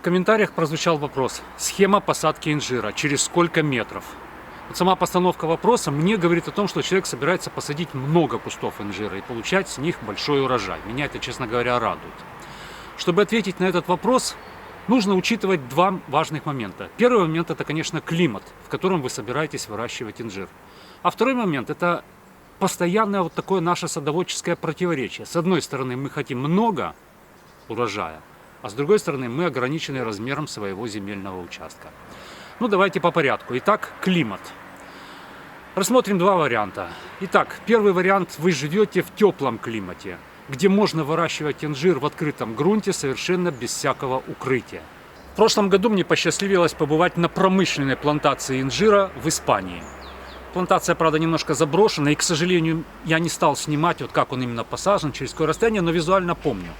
комментариях прозвучал вопрос: схема посадки инжира, через сколько метров? Вот сама постановка вопроса мне говорит о том, что человек собирается посадить много кустов инжира и получать с них большой урожай. Меня это, честно говоря, радует. Чтобы ответить на этот вопрос, нужно учитывать два важных момента. Первый момент — это, конечно, климат, в котором вы собираетесь выращивать инжир. А второй момент — это постоянное вот такое наше садоводческое противоречие. С одной стороны, мы хотим много урожая, а с другой стороны, мы ограничены размером своего земельного участка. Ну, давайте по порядку. Итак, климат. Рассмотрим два варианта. Итак, первый вариант: вы живете в теплом климате, где можно выращивать инжир в открытом грунте совершенно без всякого укрытия. В прошлом году мне посчастливилось побывать на промышленной плантации инжира в Испании. Плантация, правда, немножко заброшена, и, к сожалению, я не стал снимать, вот как он именно посажен, через какое расстояние, но визуально помню.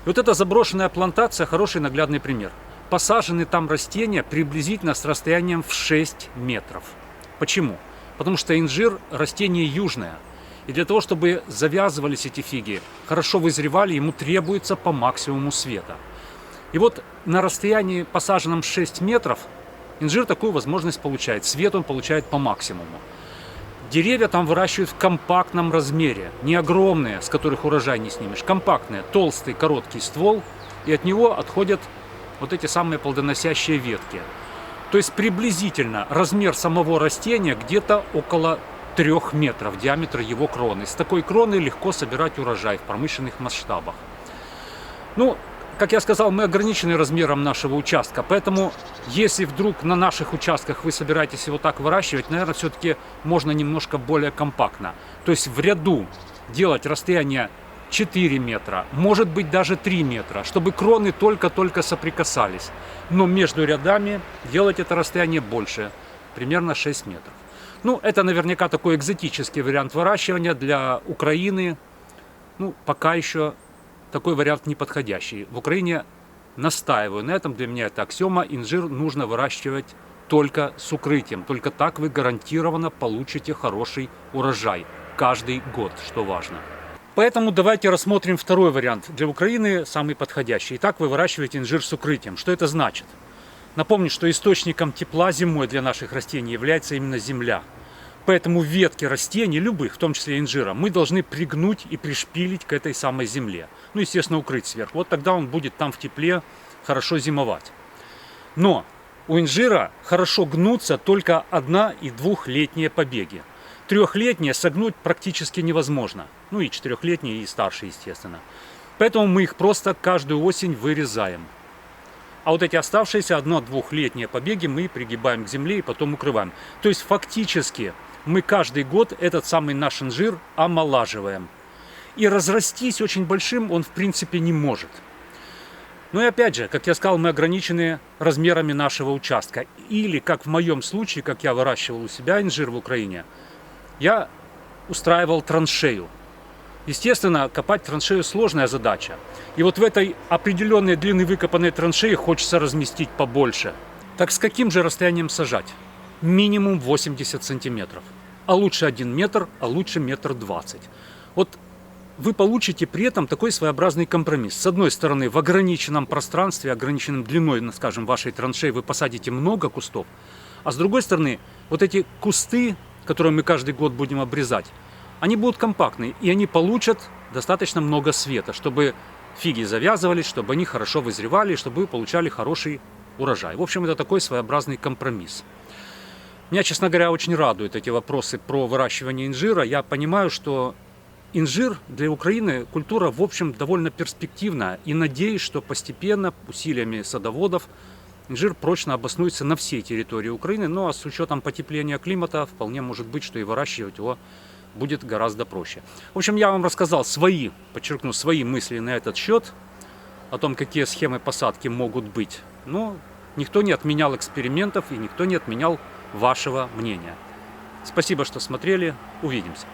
И вот эта заброшенная плантация — хороший наглядный пример. Посажены там растения приблизительно с расстоянием в 6 метров. Почему? Потому что инжир – растение южное. И для того, чтобы завязывались эти фиги, хорошо вызревали, ему требуется по максимуму света. И вот на расстоянии, посаженном 6 метров, инжир такую возможность получает. Свет он получает по максимуму. Деревья там выращивают в компактном размере. Не огромные, с которых урожай не снимешь. Компактные, толстый, короткий ствол. И от него отходят вот эти самые плодоносящие ветки. То есть приблизительно размер самого растения где-то около 3 метров, диаметр его кроны. С такой кроны легко собирать урожай в промышленных масштабах. Ну, как я сказал, мы ограничены размером нашего участка, поэтому если вдруг на наших участках вы собираетесь его так выращивать, наверное, все-таки можно немножко более компактно. То есть в ряду делать расстояние 4 метра, может быть даже 3 метра, чтобы кроны только-только соприкасались. Но между рядами делать это расстояние больше, примерно 6 метров. Ну, это наверняка такой экзотический вариант выращивания для Украины. Ну, пока еще такой вариант не подходящий. В Украине, настаиваю на этом, для меня это аксиома, инжир нужно выращивать только с укрытием. Только так вы гарантированно получите хороший урожай каждый год, что важно. Поэтому давайте рассмотрим второй вариант. Для Украины самый подходящий. Итак, вы выращиваете инжир с укрытием. Что это значит? Напомню, что источником тепла зимой для наших растений является именно земля. Поэтому ветки растений, любых, в том числе инжира, мы должны пригнуть и пришпилить к этой самой земле. Ну, естественно, укрыть сверху. Вот тогда он будет там в тепле хорошо зимовать. Но у инжира хорошо гнутся только 1- и 2-летние побеги. 3-летние согнуть практически невозможно. Ну и 4-летние, и старше, естественно. Поэтому мы их просто каждую осень вырезаем. А вот эти оставшиеся 1-2-летние побеги мы пригибаем к земле и потом укрываем. То есть фактически мы каждый год этот самый наш инжир омолаживаем. И разрастись очень большим он в принципе не может. Ну и опять же, как я сказал, мы ограничены размерами нашего участка. Или, как в моем случае, как я выращивал у себя инжир в Украине, я устраивал траншею. Естественно, копать траншею сложная задача. И вот в этой определенной длины выкопанной траншеи хочется разместить побольше. Так с каким же расстоянием сажать? Минимум 80 сантиметров. А лучше 1 метр, а лучше 1,20 м. Вот вы получите при этом такой своеобразный компромисс. С одной стороны, в ограниченном пространстве, ограниченном длиной, скажем, вашей траншеи, вы посадите много кустов. А с другой стороны, вот эти кусты, которые мы каждый год будем обрезать, они будут компактные, и они получат достаточно много света, чтобы фиги завязывались, чтобы они хорошо вызревали, чтобы вы получали хороший урожай. В общем, это такой своеобразный компромисс. Меня, честно говоря, очень радуют эти вопросы про выращивание инжира. Я понимаю, что инжир для Украины культура, в общем, довольно перспективная. И надеюсь, что постепенно, усилиями садоводов, инжир прочно обоснуется на всей территории Украины. Ну а с учетом потепления климата, вполне может быть, что и выращивать его будет гораздо проще. В общем, я вам рассказал свои, подчеркну, свои мысли на этот счет, о том, какие схемы посадки могут быть. Но никто не отменял экспериментов и никто не отменял вашего мнения. Спасибо, что смотрели. Увидимся.